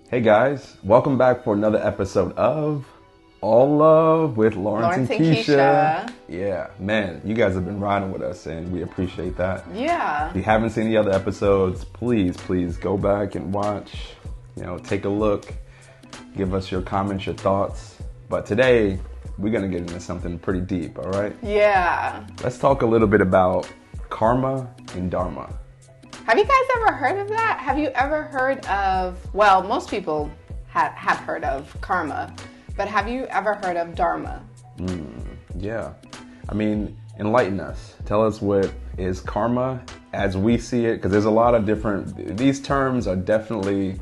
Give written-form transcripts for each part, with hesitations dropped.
Hey guys, welcome back for another episode of All Love with Lawrence and Keshia. Yeah, man, you guys have been riding with us and we appreciate that. Yeah. If you haven't seen the other episodes, please go back and watch, take a look, give us your comments, your thoughts. But today, we're going to get into something pretty deep, all right? Yeah. Let's talk a little bit about karma and dharma. Have you guys ever heard of that? Have you ever heard of, well, most people have heard of karma, but have you ever heard of dharma? Yeah. I mean, enlighten us. Tell us what is karma as we see it, because there's a lot of these terms are definitely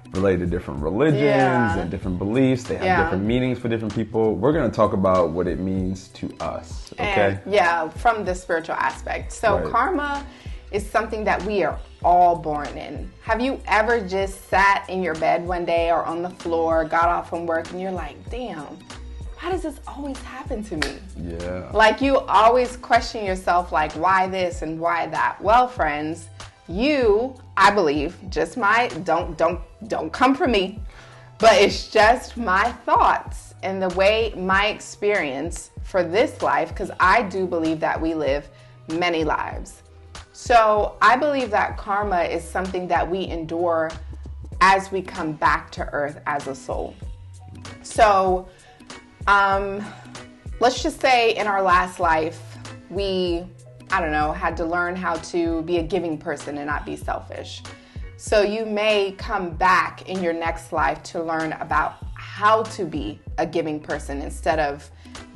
related to different religions and different beliefs. They have different meanings for different people. We're going to talk about what it means to us, okay? And, from the spiritual aspect. So karma is something that we are all born in. Have you ever just sat in your bed one day or on the floor, got off from work, and you're like, damn, why does this always happen to me? Yeah. Like you always question yourself, like, why this and why that? Well, friends, I believe, just don't come for me, but it's just my thoughts and the way my experience for this life, because I do believe that we live many lives. So I believe that karma is something that we endure as we come back to earth as a soul. So let's just say in our last life, we, had to learn how to be a giving person and not be selfish. So you may come back in your next life to learn about how to be a giving person instead of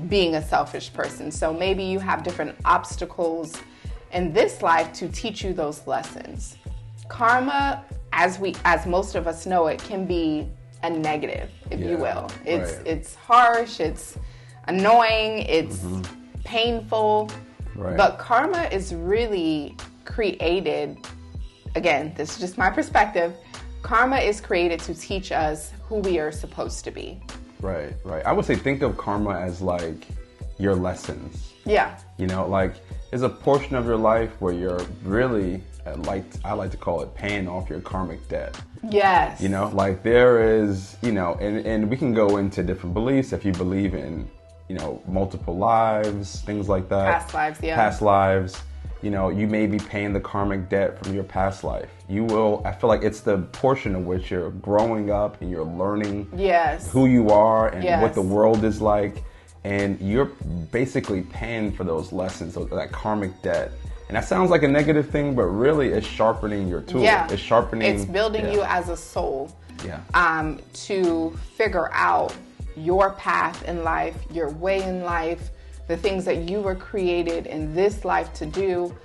being a selfish person. So maybe you have different obstacles in this life to teach you those lessons. Karma, as most of us know it, can be a negative, if you will. It's harsh, it's annoying, it's painful. Right. But karma is really created, again, this is just my perspective, karma is created to teach us who we are supposed to be. Right. I would say think of karma as like your lessons. Yeah. There's a portion of your life where you're really, I like to call it paying off your karmic debt. Yes. There is, and we can go into different beliefs if you believe in, multiple lives, things like that. Past lives, yeah. Past lives. You may be paying the karmic debt from your past life. I feel like it's the portion of which you're growing up and you're learning who you are and what the world is like. And you're basically paying for those lessons, that karmic debt. And that sounds like a negative thing, but really it's sharpening your tool. Yeah. It's sharpening. It's building you as a soul. Yeah. To figure out your path in life, your way in life, the things that you were created in this life to do.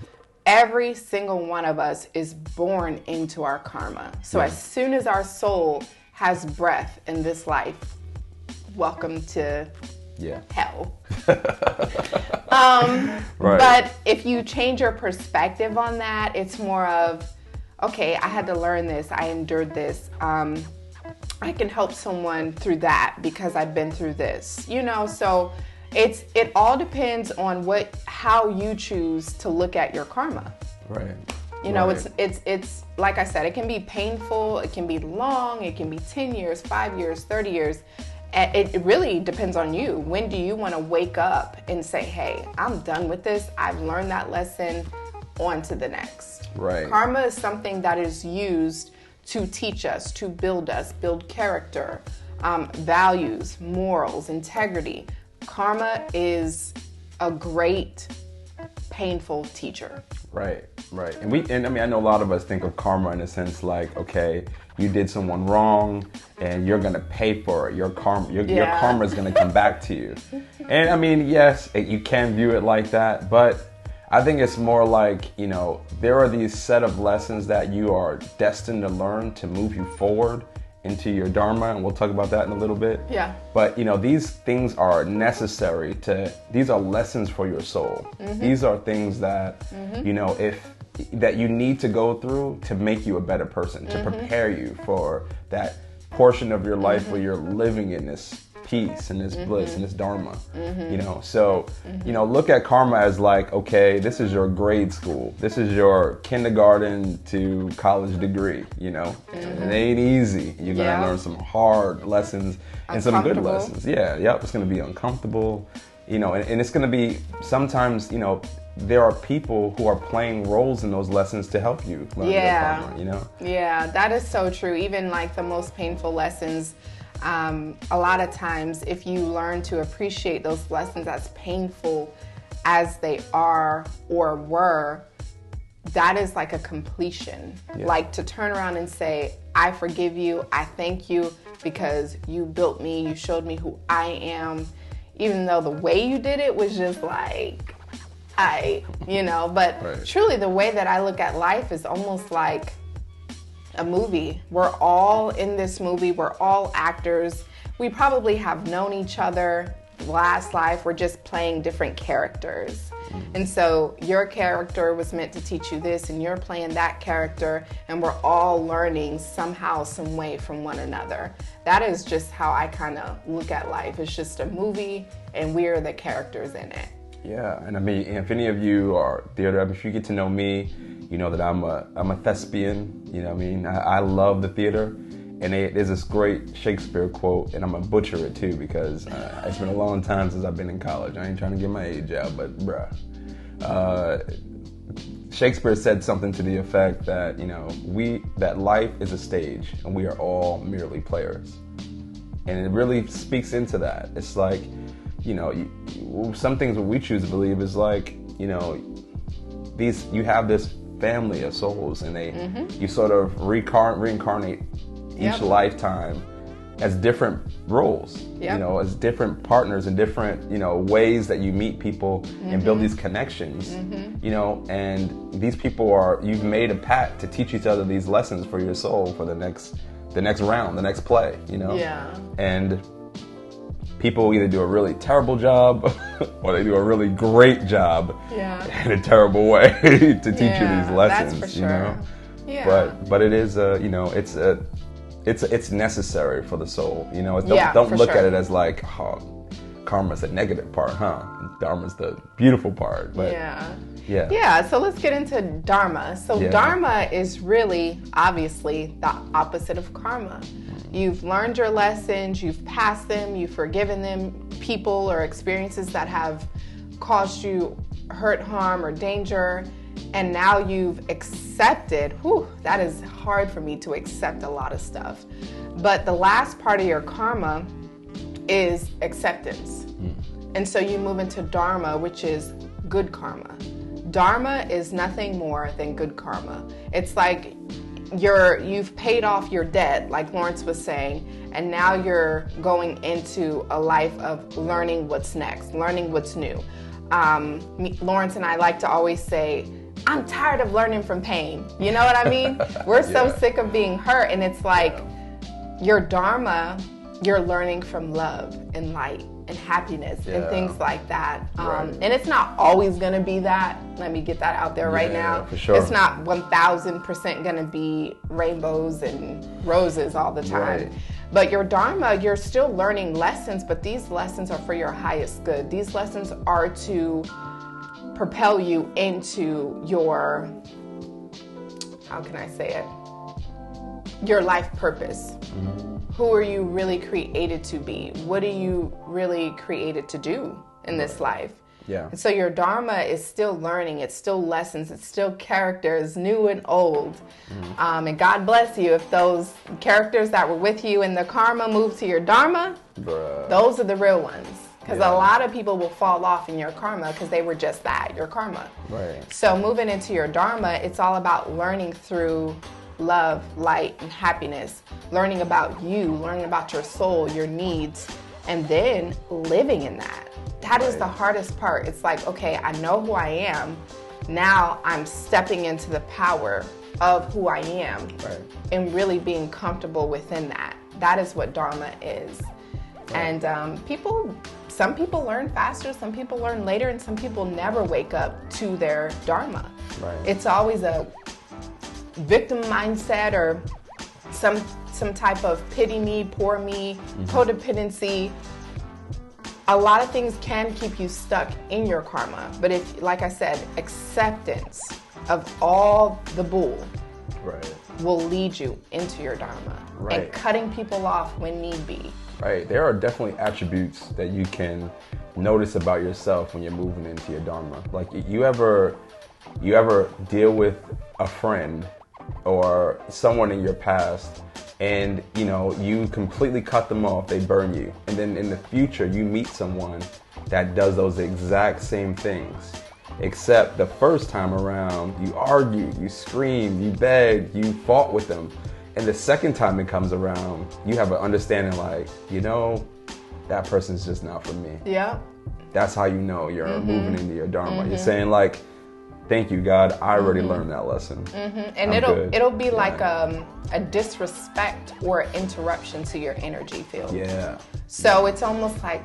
Every single one of us is born into our karma. So as soon as our soul has breath in this life, welcome to hell. But if you change your perspective on that, it's more of, okay, I had to learn this, I endured this, I can help someone through that because I've been through this, so it all depends on how you choose to look at your karma. Right. It's like I said, it can be painful, it can be long, it can be 10 years, 5 years, 30 years. It really depends on you. When do you want to wake up and say, hey, I'm done with this. I've learned that lesson, on to the next. Right. Karma is something that is used to teach us, to build us, build character, values, morals, integrity. Karma is a great, painful teacher. Right. And I know a lot of us think of karma in a sense like, okay, you did someone wrong and you're going to pay for it. Your karma is going to come back to you. And yes, you can view it like that, but I think it's more like, there are these set of lessons that you are destined to learn to move you forward into your Dharma, and we'll talk about that in a little bit. Yeah. But, these things are necessary these are lessons for your soul. These are things that, that you need to go through to make you a better person, to prepare you for that portion of your life where you're living in this peace and this bliss and this Dharma, you know. So, you know, look at karma as like, okay, this is your grade school. This is your kindergarten to college degree, you know. It ain't easy. You're going to learn some hard lessons and some good lessons. Yeah, yep. It's going to be uncomfortable, you know, and it's going to be sometimes, you know, there are people who are playing roles in those lessons to help you learn your karma, you know? Yeah, that is so true. Even like the most painful lessons, a lot of times if you learn to appreciate those lessons as painful as they are or were, that is like a completion. Like to turn around and say, I forgive you, I thank you because you built me, you showed me who I am, even though the way you did it was just like, you know, but truly the way that I look at life is almost like a movie. We're all in this movie. We're all actors. We probably have known each other last life. We're just playing different characters. And so your character was meant to teach you this and you're playing that character and we're all learning somehow, some way from one another. That is just how I kind of look at life. It's just a movie and we're the characters in it. Yeah, and I mean, if any of you are theater, if you get to know me, you know that I'm a thespian. You know what I mean? I love the theater. And there's this great Shakespeare quote, and I'm going to butcher it too because it's been a long time since I've been in college. I ain't trying to get my age out, but bruh. Shakespeare said something to the effect that, you know, that life is a stage and we are all merely players. And it really speaks into that. It's like, you know, some things what we choose to believe is like, you know, you have this family of souls and you sort of reincarnate each lifetime as different roles, you know, as different partners and different, you know, ways that you meet people and build these connections, you know, and these people you've made a pact to teach each other these lessons for your soul for the next round, the next play, you know? Yeah. And people either do a really terrible job or they do a really great job in a terrible way to teach you these lessons, that's for sure. You know? Yeah. But it is, you know, it's necessary for the soul, you know. Don't look at it as like, oh, karma's the negative part, huh? Dharma's the beautiful part. But yeah. So let's get into Dharma. So Dharma is really, obviously, the opposite of karma. You've learned your lessons, you've passed them, you've forgiven them, people or experiences that have caused you hurt, harm, or danger, and now you've accepted. That is hard for me to accept a lot of stuff. But the last part of your karma is acceptance. And so you move into Dharma, which is good karma. Dharma is nothing more than good karma. It's like you've paid off your debt, like Lawrence was saying, and now you're going into a life of learning what's next, learning what's new. Lawrence and I like to always say, I'm tired of learning from pain. You know what I mean? We're so sick of being hurt, and it's like your Dharma, you're learning from love and light and happiness and things like that. And it's not always going to be that. Let me get that out there right now. For sure. It's not 1,000% going to be rainbows and roses all the time. Right. But your Dharma, you're still learning lessons, but these lessons are for your highest good. These lessons are to propel you into your, how can I say it? Your life purpose. Who are you really created to be? What are you really created to do in this life? Yeah. And so your Dharma is still learning. It's still lessons. It's still characters, new and old. And God bless you if those characters that were with you in the karma move to your Dharma. Those are the real ones. Because a lot of people will fall off in your karma because they were just that, your karma. Right. So moving into your Dharma, it's all about learning through love, light, and happiness, learning about you, learning about your soul, your needs, and then living in that. That is the hardest part. It's like, okay, I know who I am. Now I'm stepping into the power of who I am and really being comfortable within that. That is what Dharma is. And some people learn faster, some people learn later, and some people never wake up to their Dharma. It's always a victim mindset or some type of pity me, poor me, codependency, a lot of things can keep you stuck in your karma. But if, like I said, acceptance of all the bull Right. will lead you into your Dharma. Right. And cutting people off when need be. Right. There are definitely attributes that you can notice about yourself when you're moving into your Dharma. Like, you ever deal with a friend or someone in your past, and you completely cut them off, they burn you, and then in the future you meet someone that does those exact same things, except the first time around you argued, you screamed, you begged, you fought with them, and the second time it comes around you have an understanding like, that person's just not for me. Yeah. That's how you know you're moving into your Dharma. You're saying like, thank you, God, I already learned that lesson. And it'll be like a disrespect or interruption to your energy field. Yeah. So it's almost like,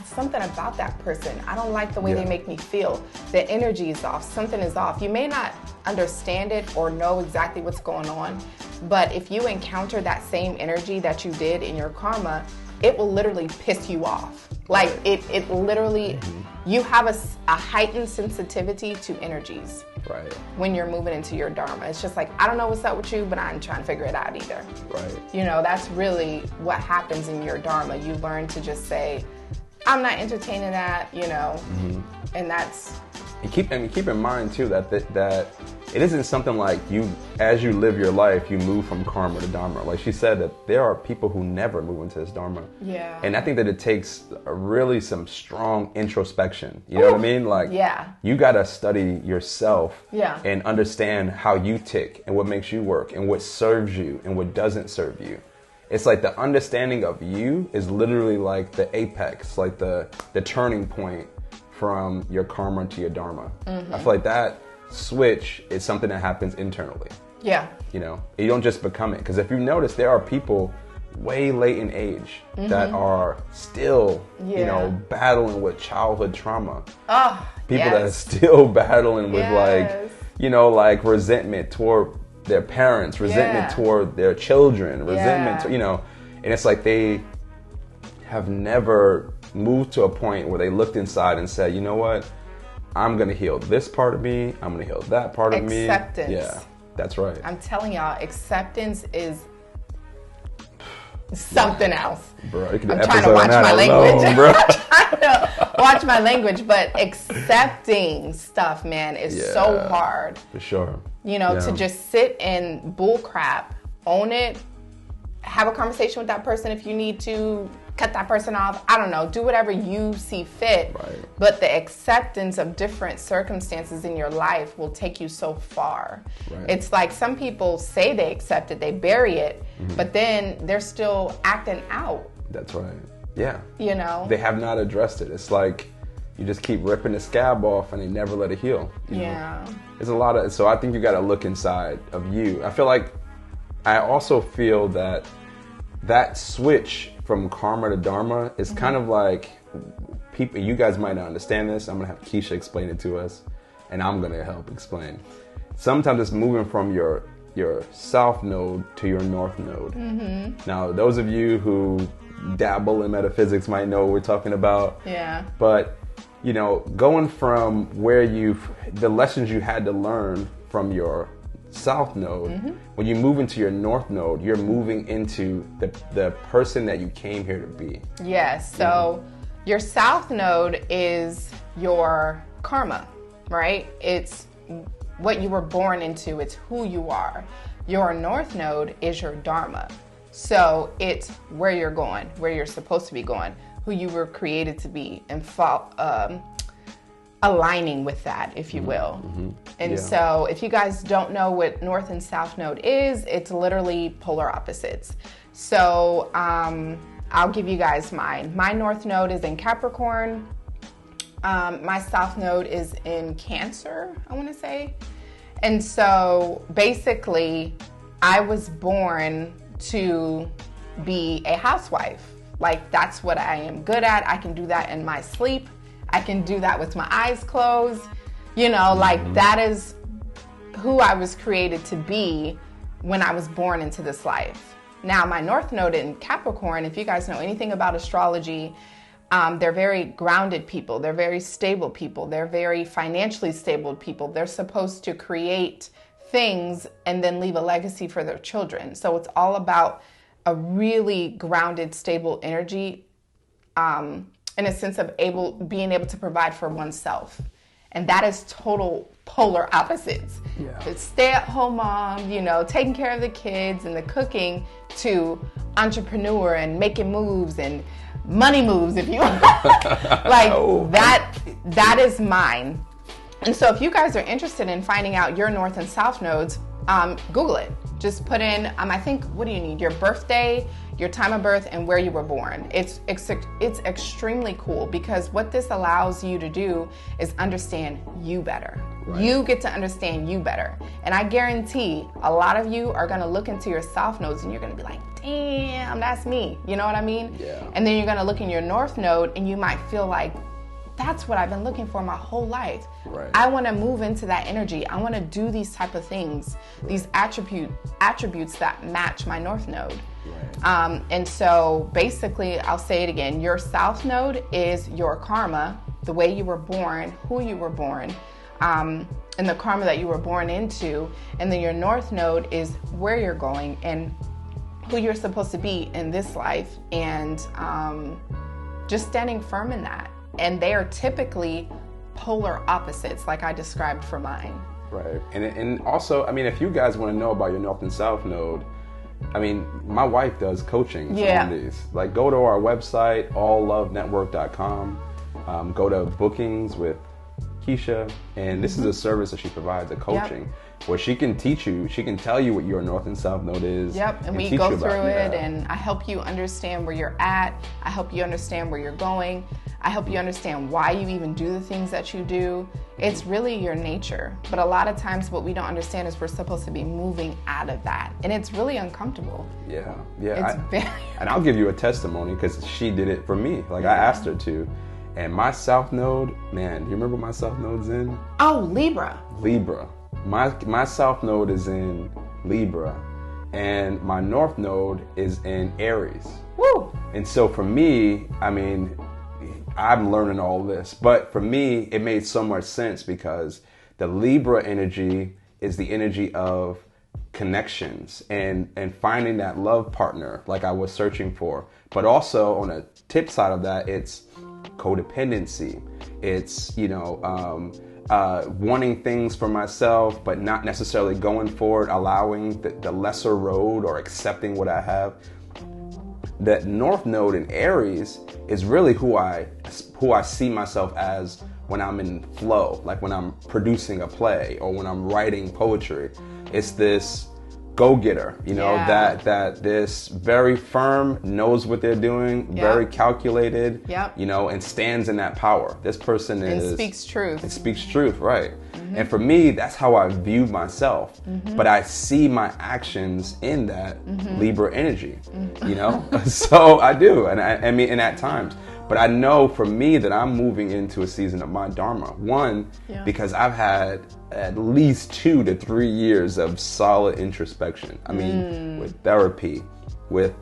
something about that person. I don't like the way they make me feel. The energy is off. Something is off. You may not understand it or know exactly what's going on, but if you encounter that same energy that you did in your karma, it will literally piss you off. Like, it literally, you have a heightened sensitivity to energies. Right. When you're moving into your Dharma. It's just like, I don't know what's up with you, but I'm trying to figure it out either. Right. That's really what happens in your Dharma. You learn to just say, I'm not entertaining that, and that's... And keep in mind too that it isn't something like as you live your life, you move from karma to Dharma. Like she said, that there are people who never move into this Dharma. Yeah. And I think that it takes really some strong introspection. You know what I mean? Like, you got to study yourself and understand how you tick and what makes you work and what serves you and what doesn't serve you. It's like the understanding of you is literally like the apex, like the turning point from your karma to your Dharma. I feel like that switch is something that happens internally. Yeah. You don't just become it. Because if you notice, there are people way late in age that are still, battling with childhood trauma. People that are still battling with like resentment toward their parents, resentment toward their children, resentment, and it's like they have never moved to a point where they looked inside and said, you know what? I'm going to heal this part of me. I'm going to heal that part of me. Acceptance. Yeah, that's right. I'm telling y'all, acceptance is something else. Bro, you can I'm trying to watch my language. Bro. I'm trying to watch my language, but accepting stuff, man, is so hard. For sure. To just sit in bull crap, own it, have a conversation with that person if you need to, cut that person off. I don't know. Do whatever you see fit. Right. But the acceptance of different circumstances in your life will take you so far. Right. It's like some people say they accept it, they bury it, but then they're still acting out. That's right. Yeah. They have not addressed it. It's like you just keep ripping the scab off and they never let it heal. You know? There's a lot of, so I think you got to look inside of you. I also feel that switch from karma to Dharma is kind of like, people, you guys might not understand this. I'm going to have Keshia explain it to us, and I'm going to help explain. Sometimes it's moving from your south node to your north node. Now, those of you who dabble in metaphysics might know what we're talking about. Yeah. But, going from where the lessons you had to learn from your south node, when you move into your north node, you're moving into the person that you came here to be. Yes. So your south node is your karma, right? It's what you were born into. It's who you are. Your north node is your Dharma. So it's where you're going, where you're supposed to be going, who you were created to be, and aligning with that, if you will. And so if you guys don't know what north and south node is, it's literally polar opposites. So I'll give you guys mine. My north node is in Capricorn. My south node is in Cancer, I want to say. And so basically, I was born to be a housewife. Like, that's what I am good at. I can do that in my sleep. I can do that with my eyes closed. Like, that is who I was created to be when I was born into this life. Now, my north node in Capricorn, if you guys know anything about astrology, They're very grounded people. They're very stable people. They're very financially stable people. They're supposed to create things and then leave a legacy for their children. So it's all about a really grounded, stable energy, in a sense of being able to provide for oneself. And that is total polar opposites. Yeah. The stay-at-home mom, taking care of the kids and the cooking, to entrepreneur and making moves and money moves, if you that is mine. And so if you guys are interested in finding out your north and south nodes, Google it. Just put in, I think, what do you need? Your birthday, your time of birth, and where you were born. It's extremely cool, because what this allows you to do is understand you better. Right. You get to understand you better. And I guarantee a lot of you are going to look into your south nodes and you're going to be like, damn, that's me. You know what I mean? Yeah. And then you're going to look in your north node and you might feel like, that's what I've been looking for my whole life. Right. I want to move into that energy. I want to do these type of things, these attributes that match my north node. Right. And so basically, I'll say it again, your south node is your karma, the way you were born, who you were born, and the karma that you were born into. And then your north node is where you're going and who you're supposed to be in this life, and just standing firm in that. And they are typically polar opposites, like I described for mine. Right. And also, if you guys want to know about your north and south node, my wife does coaching on these. Like, go to our website, alllovenetwork.com. Go to bookings with Keshia, and this is a service that she provides, a coaching, where she can teach you, she can tell you what your north and south node is. Yep, and we go through it, and I help you understand where you're at. I help you understand where you're going. I help you understand why you even do the things that you do. It's really your nature. But a lot of times what we don't understand is we're supposed to be moving out of that. And it's really uncomfortable. Yeah. And I'll give you a testimony, because she did it for me. Like, I asked her to. And my south node, man, do you remember my south node's in? Oh, Libra. My south node is in Libra. And my north node is in Aries. Woo! And so for me, I'm learning all this, but for me, it made so much sense, because the Libra energy is the energy of connections and finding that love partner like I was searching for. But also on a tip side of that, it's codependency. It's, wanting things for myself, but not necessarily going for it, allowing the lesser road or accepting what I have. That north node in Aries is really who I see myself as when I'm in flow, like when I'm producing a play or when I'm writing poetry. It's this go-getter, that this very firm, knows what they're doing, very calculated, and stands in that power. This person speaks truth. It speaks truth, right? And for me, that's how I view myself. But I see my actions in that Libra energy, So I do, and and at times. But I know for me that I'm moving into a season of my Dharma. One, because I've had at least 2 to 3 years of solid introspection. With therapy, with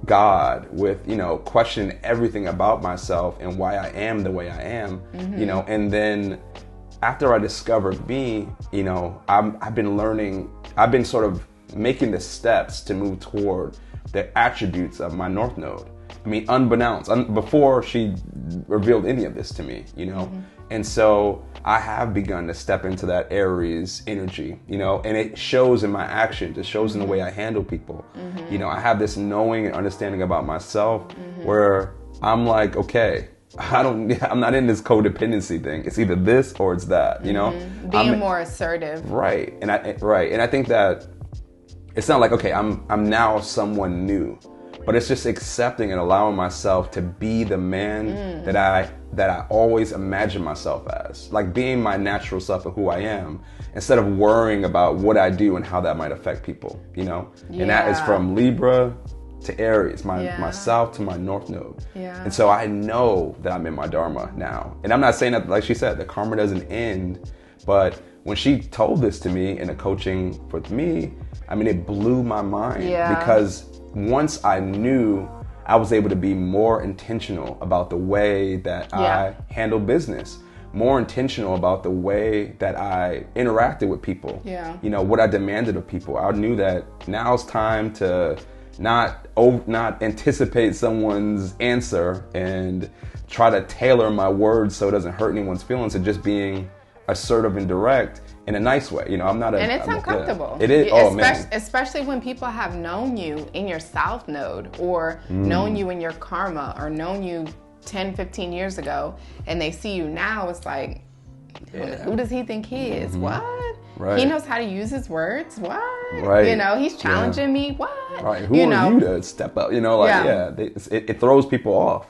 God, with, questioning everything about myself and why I am the way I am, and then after I discovered me, I've been learning, I've been sort of making the steps to move toward the attributes of my north node. Unbeknownst, before she revealed any of this to me, And so I have begun to step into that Aries energy, and it shows in my actions. It shows in the way I handle people. I have this knowing and understanding about myself where I'm like, okay, I'm not in this codependency thing. It's either this or it's that, Being more assertive. Right. And I think that it's not like, okay, I'm now someone new. But it's just accepting and allowing myself to be the man that I always imagine myself as. Like being my natural self and who I am, instead of worrying about what I do and how that might affect people, And that is from Libra to Aries, my south to my north node. And so I know that I'm in my Dharma now. And I'm not saying that, like she said, the karma doesn't end, but when she told this to me in a coaching with me, it blew my mind because once I knew, I was able to be more intentional about the way that I handle business, more intentional about the way that I interacted with people. Yeah. You know, what I demanded of people. I knew that now it's time to not anticipate someone's answer and try to tailor my words so it doesn't hurt anyone's feelings, and just being assertive and direct in a nice way. You know, I'm not and it's uncomfortable. It is. Especially when people have known you in your South Node, or known you in your karma, or known you 10, 15 years ago, and they see you now. It's like, who does he think he is? What? Right. He knows how to use his words? What? Right. You know, he's challenging me? What? Right. Who are you to step up? You know, like, it throws people off.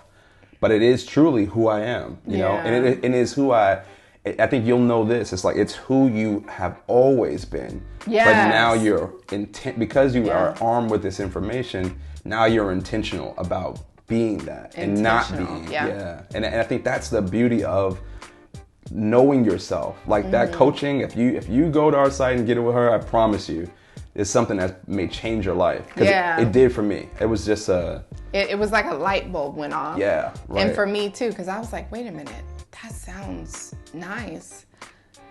But it is truly who I am, you know, and it is who I think you'll know this. It's like, it's who you have always been. Yes. But now you're because you are armed with this information, now you're intentional about being that and not being. And I think that's the beauty of knowing yourself. Like that coaching, if you go to our site and get it with her, I promise you, it's something that may change your life. Because it did for me. It was just it was like a light bulb went off. Yeah, right. And for me too, because I was like, wait a minute, that sounds nice.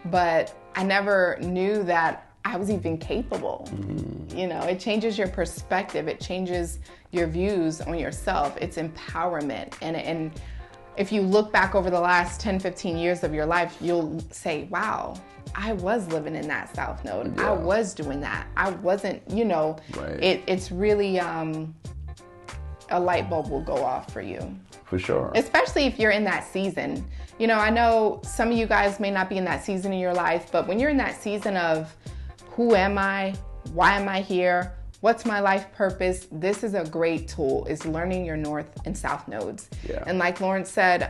But I never knew that I was even capable. You know, it changes your perspective. It changes your views on yourself. It's empowerment. And if you look back over the last 10, 15 years of your life, you'll say, wow, I was living in that South Node. I was doing that. I wasn't, you know, it's really, a light bulb will go off for you. For sure. Especially if you're in that season. You know, I know some of you guys may not be in that season in your life, but when you're in that season of who am I? Why am I here? What's my life purpose? This is a great tool, is learning your North and South nodes. Yeah. And like Lauren said,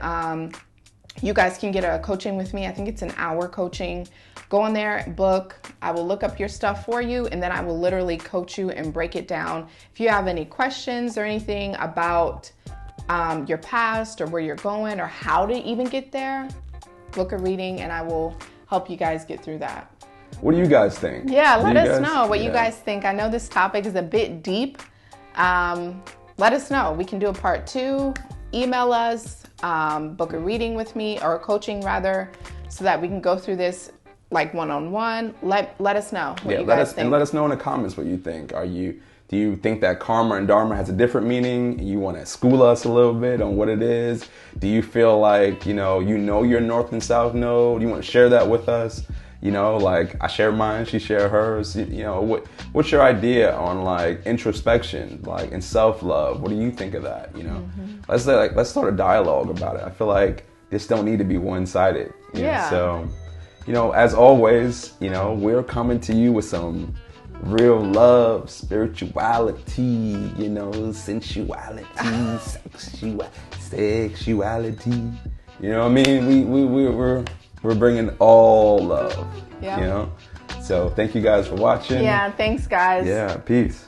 you guys can get a coaching with me. I think it's an hour coaching. Go on there, book. I will look up your stuff for you, and then I will literally coach you and break it down. If you have any questions or anything about your past or where you're going or how to even get there, book a reading and I will help you guys get through that. What do you guys think? Yeah, let us know what you guys think. I know this topic is a bit deep. Let us know. We can do a part 2. Email us, book a reading with me, or a coaching rather, so that we can go through this like one-on-one. Let us know what you guys think. And let us know in the comments what you think. Do you think that karma and dharma has a different meaning? You want to school us a little bit on what it is? Do you feel like, you know your North and South node? You want to share that with us? You know, like I share mine, she share hers. You know, what's your idea on like introspection, like and self-love? What do you think of that? You know, let's start a dialogue about it. I feel like this don't need to be one-sided. You know? So, you know, as always, you know, we're coming to you with some real love, spirituality, you know, sensuality, sexuality. You know what I mean? We're bringing all love, you know? So thank you guys for watching. Yeah, thanks guys. Yeah, peace.